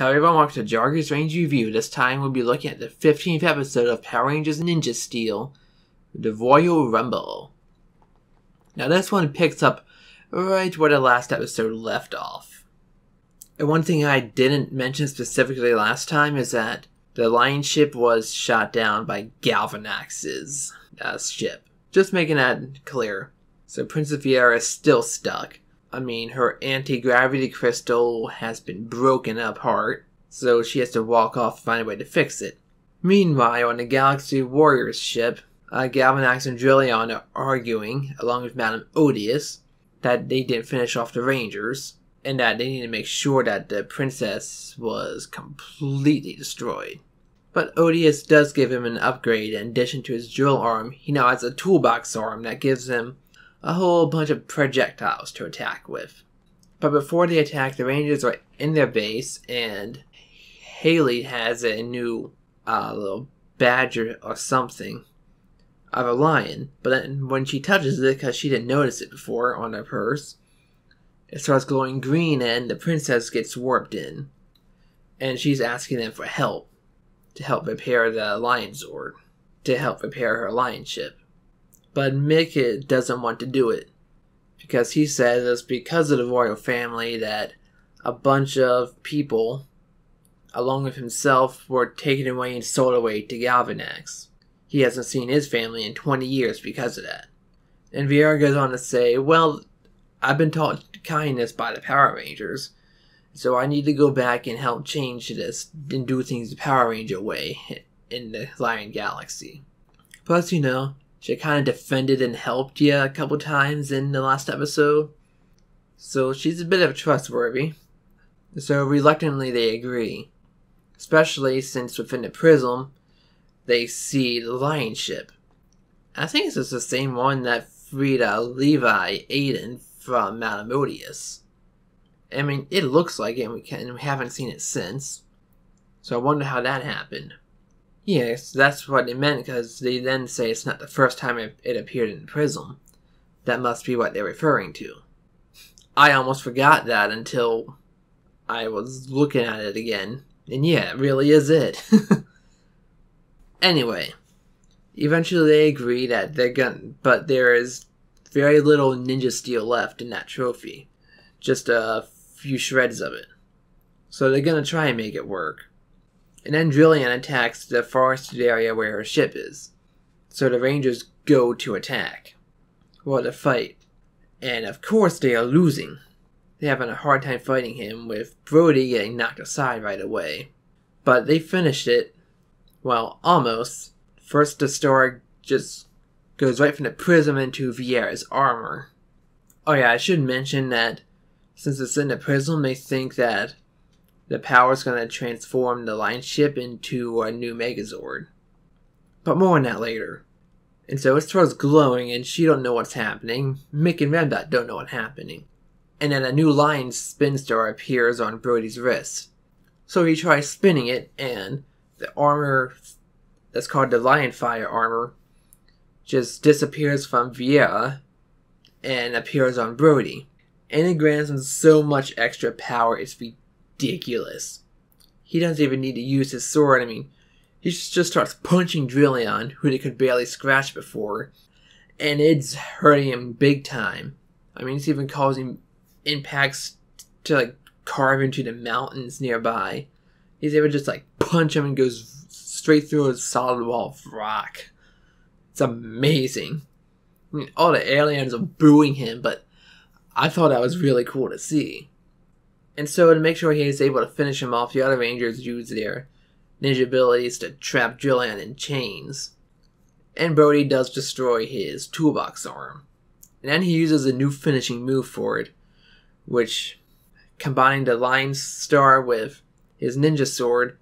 Hello everyone, welcome to Jargus Ranger Review. This time we'll be looking at the 15th episode of Power Rangers Ninja Steel, the Royal Rumble. Now this one picks up right where the last episode left off. And one thing I didn't mention specifically last time is that the Lion ship was shot down by Galvanax's ship. Just making that clear. So Princess Viera is still stuck. I mean, her anti-gravity crystal has been broken apart, so she has to walk off and find a way to fix it. Meanwhile, on the Galaxy Warriors ship, Galvanax and Drillion are arguing, along with Madame Odious, that they didn't finish off the Rangers, and that they need to make sure that the princess was completely destroyed. But Odious does give him an upgrade. In addition to his drill arm, he now has a toolbox arm that gives him a whole bunch of projectiles to attack with. But before they attack, the Rangers are in their base, and Haley has a new little badge or something of a lion. But then when she touches it, because she didn't notice it before on her purse, it starts glowing green and the princess gets warped in. And she's asking them for help to help repair the Lion Zord, to help repair her Lion ship. But Mick doesn't want to do it, because he says it's because of the royal family that a bunch of people, along with himself, were taken away and sold away to Galvanax. He hasn't seen his family in 20 years because of that. And Viera goes on to say, well, I've been taught kindness by the Power Rangers, so I need to go back and help change this and do things the Power Ranger way in the Lion Galaxy. Plus, she kind of defended and helped you a couple times in the last episode. So she's a bit of trustworthy. So reluctantly they agree. Especially since within the prism, they see the Lion ship. I think this is the same one that freed Levi Aiden from Madame Odious. I mean, it looks like it, and we haven't seen it since. So I wonder how that happened. Yes, that's what they meant, because they then say it's not the first time it appeared in the prism. That must be what they're referring to. I almost forgot that until I was looking at it again. And yeah, it really is it. Anyway, eventually they agree that they're gonna, but there is very little ninja steel left in that trophy. Just a few shreds of it. So they're gonna try and make it work. And then Drillion attacks the forested area where her ship is. So the Rangers go to attack. Well, to fight. And of course they are losing. They're having a hard time fighting him, with Brody getting knocked aside right away. But they finished it. Well, almost. First the star just goes right from the prism into Viera's armor. Oh yeah, I should mention that since it's in the prism, they think that the power's going to transform the Lion ship into a new Megazord. But more on that later. And so it starts glowing and she don't know what's happening. Mick and Remdot don't know what's happening. And then a new Lion spin star appears on Brody's wrist. So he tries spinning it, and the armor that's called the Lion Fire armor just disappears from Viera and appears on Brody. And it grants him so much extra power, it's ridiculous. He doesn't even need to use his sword. I mean, he just starts punching Drillion, who they could barely scratch before, and it's hurting him big time. I mean, it's even causing impacts to carve into the mountains nearby. He's able to just punch him and goes straight through a solid wall of rock. It's amazing. I mean, all the aliens are booing him, but I thought that was really cool to see. And so to make sure he is able to finish him off, the other Rangers use their ninja abilities to trap Drillion in chains. And Brody does destroy his toolbox arm. And then he uses a new finishing move for it, which, combining the Lion Star with his ninja sword,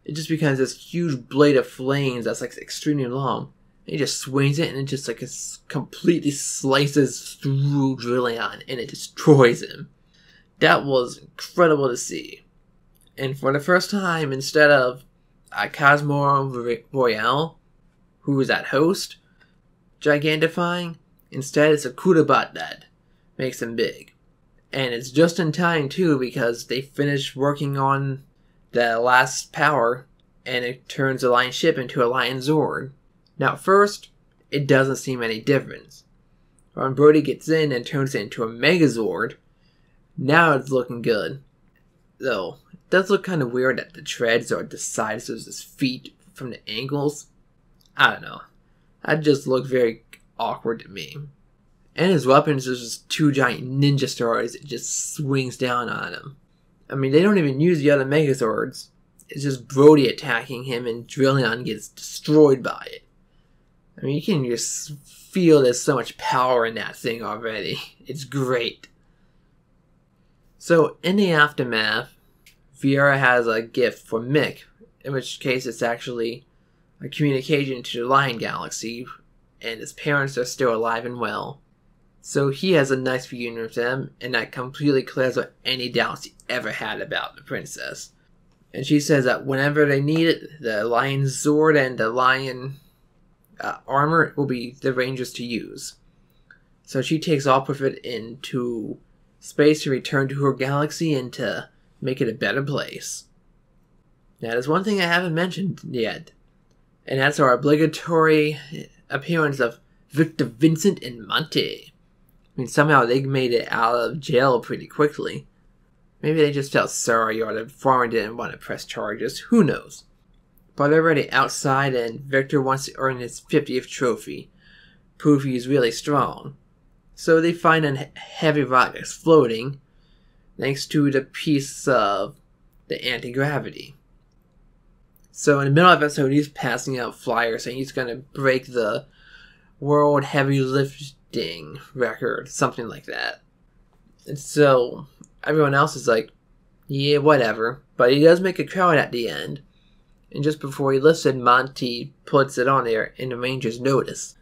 it just becomes this huge blade of flames that's extremely long. And he just swings it and it just it completely slices through Drillion and it destroys him. That was incredible to see. And for the first time, instead of Cosmo Royale, who is that host, gigantifying, instead it's a Kudabot that makes him big. And it's just in time too, because they finished working on the last power, and it turns the Lion ship into a Lion Zord. Now at first, it doesn't seem any difference. When Brody gets in and turns it into a Megazord, now it's looking good. Though, it does look kind of weird that the treads are the size of his feet from the angles. I don't know. That just looked very awkward to me. And his weapons is just two giant ninja stars it just swings down on him. I mean, they don't even use the other Megazords. It's just Brody attacking him and Drillon gets destroyed by it. I mean, you can just feel there's so much power in that thing already. It's great. So, in the aftermath, Viera has a gift for Mick, in which case it's actually a communication to the Lion Galaxy, and his parents are still alive and well. So he has a nice reunion with them, and that completely clears up any doubts he ever had about the princess. And she says that whenever they need it, the Lion Zord and the Lion armor will be the Rangers to use. So she takes off with it into space to return to her galaxy and to make it a better place. Now, there's one thing I haven't mentioned yet, and that's our obligatory appearance of Victor, Vincent, and Monty. I mean, somehow they made it out of jail pretty quickly. Maybe they just felt sorry, or the foreman didn't want to press charges. Who knows? But they're already outside, and Victor wants to earn his 50th trophy. Prove he's really strong. So they find a heavy rock that's floating, thanks to the piece of the anti-gravity. So in the middle of the episode, he's passing out flyers saying he's going to break the world heavy lifting record, something like that. And so everyone else is like, yeah, whatever. But he does make a crowd at the end. And just before he lifts it, Monty puts it on there, and the Rangers notice.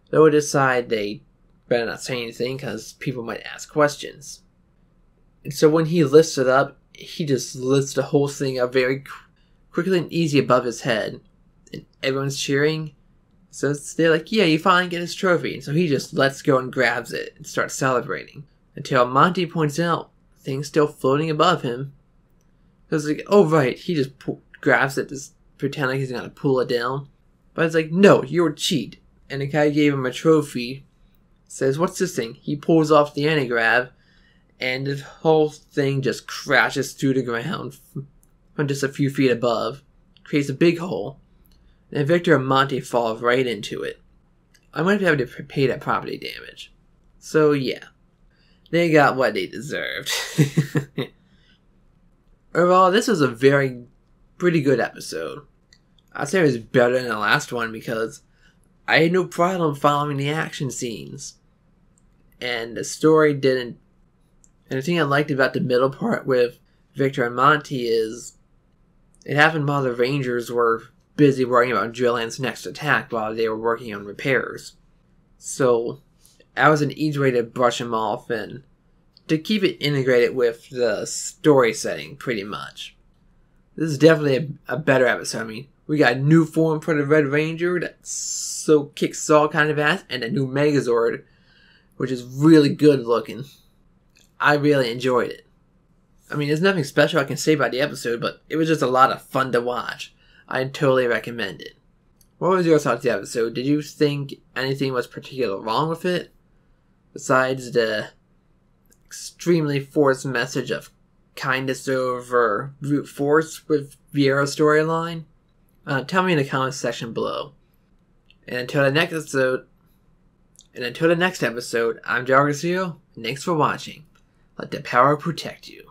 They'll decide they better not say anything, because people might ask questions. And so when he lifts it up, he just lifts the whole thing up very quickly and easy above his head. And everyone's cheering. So they're like, yeah, you finally get his trophy. And so he just lets go and grabs it and starts celebrating. Until Monty points out things still floating above him. So it's like, oh right, he just grabs it, just pretend like he's going to pull it down. But it's like, no, you're a cheat. And the guy gave him a trophy. Says, what's this thing? He pulls off the anti-grav. And the whole thing just crashes through the ground from just a few feet above. Creates a big hole. And Victor and Monty fall right into it. I might have to pay that property damage. So yeah. They got what they deserved. Overall, this was a pretty good episode. I'd say it was better than the last one because I had no problem following the action scenes. And the story didn't. And the thing I liked about the middle part with Victor and Monty is it happened while the Rangers were busy worrying about Drillon's next attack while they were working on repairs. So that was an easy way to brush them off and to keep it integrated with the story setting pretty much. This is definitely a better episode. I mean, we got a new form for the Red Ranger that so kicks all kind of ass, and a new Megazord, which is really good looking. I really enjoyed it. I mean, there's nothing special I can say about the episode, but it was just a lot of fun to watch. I totally recommend it. What was your thoughts of the episode? Did you think anything was particularly wrong with it? Besides the extremely forced message of kindness over brute force with Viera's storyline? Tell me in the comments section below. And until the next episode, I'm Jargus Ranger, and thanks for watching. Let the power protect you.